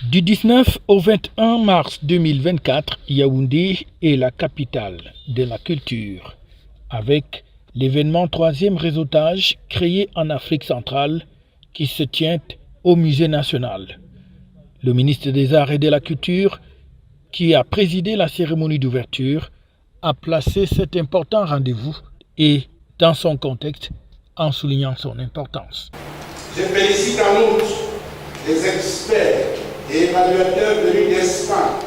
Du 19 au 21 mars 2024, Yaoundé est la capitale de la culture, avec l'événement troisième réseautage créé en Afrique centrale qui se tient au Musée national. Le ministre des Arts et de la Culture, qui a présidé la cérémonie d'ouverture, a placé cet important rendez-vous et dans son contexte en soulignant son importance. Je félicite en outre les experts et évaluateurs venus d'Espagne,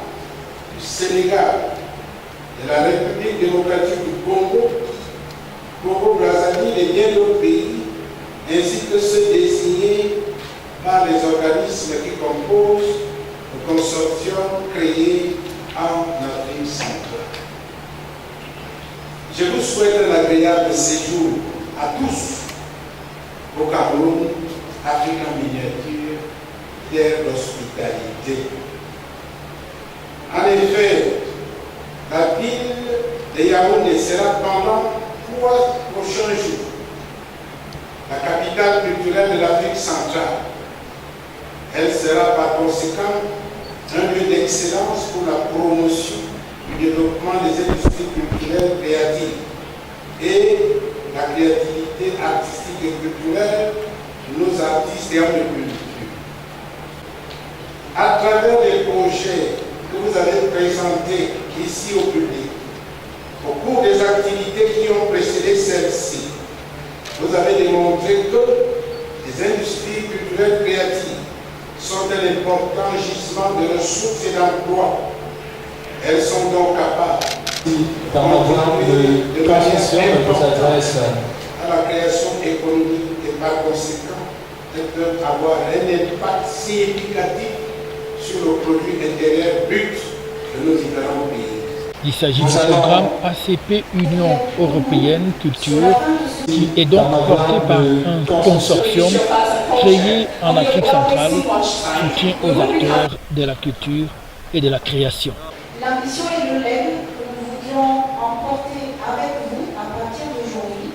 du Sénégal, de la République démocratique du Congo, Congo-Brazzaville et bien d'autres pays, ainsi que ceux désignés par les organismes qui composent le consortium créé en Afrique centrale. Je vous souhaite un agréable séjour à tous au Cameroun, Afrique en miniature, terre d'hospitalité. En effet, la ville de Yaoundé sera pendant 3 prochains jours la capitale culturelle de l'Afrique centrale. Elle sera par conséquent un lieu d'excellence pour la promotion du développement des industries culturelles créatives et la créativité artistique et culturelle de nos artistes et hommes de culture. À travers les projets que vous avez présentés ici au public, au cours des activités qui ont précédé celle-ci, vous avez démontré que les industries culturelles créatives sont un important gisement de ressources et d'emplois. Elles sont donc capables de manière importante à la création économique et par conséquent, elles peuvent avoir un impact significatif sur le produit intérieur brut de nos différents pays. Il s'agit du programme ACP Union Européenne Culture, qui est donc porté par un consortium créé en Afrique centrale, soutien aux acteurs de la culture et de la création. L'ambition et le legs que nous voudrions emporter avec vous à partir d'aujourd'hui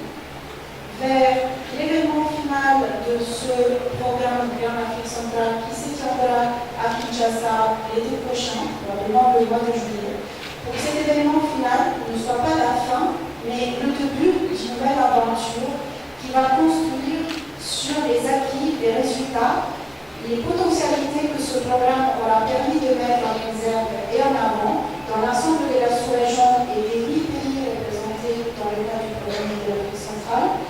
vers l'événement final de ce programme en Afrique centrale qui se tiendra à Kinshasa l'été prochain, probablement le mois de juillet. Pour que cet événement final ne soit pas la fin, mais le début d'une nouvelle aventure qui va construire sur les acquis, les résultats, les potentialités que ce programme aura permis de mettre en exergue et en avant dans l'ensemble de la sous-région et des 8 pays représentés dans le cadre du programme de l'Afrique centrale,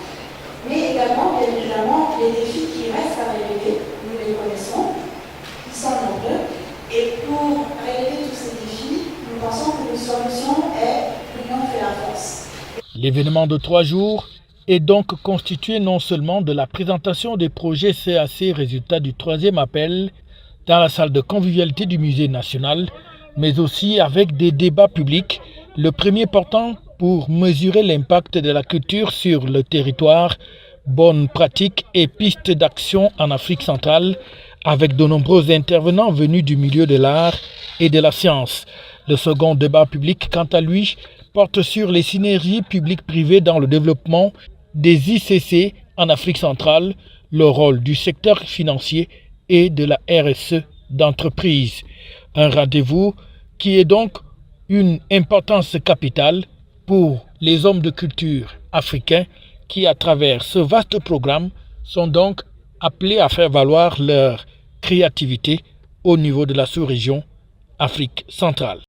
mais également, bien évidemment, les défis qui restent à relever, nous les connaissons, qui sont nombreux, et pour relever tous ces défis, nous pensons que une solution est l'union fait la force. L'événement de 3 jours est donc constitué non seulement de la présentation des projets CAC résultats du 3e appel dans la salle de convivialité du Musée national, mais aussi avec des débats publics, le premier portant pour mesurer l'impact de la culture sur le territoire, bonnes pratiques et pistes d'action en Afrique centrale, avec de nombreux intervenants venus du milieu de l'art et de la science. Le second débat public, quant à lui, porte sur les synergies publiques-privées dans le développement des ICC en Afrique centrale, le rôle du secteur financier et de la RSE d'entreprise. Un rendez-vous qui est donc une importance capitale pour les hommes de culture africains qui, à travers ce vaste programme, sont donc appelés à faire valoir leur créativité au niveau de la sous-région Afrique centrale.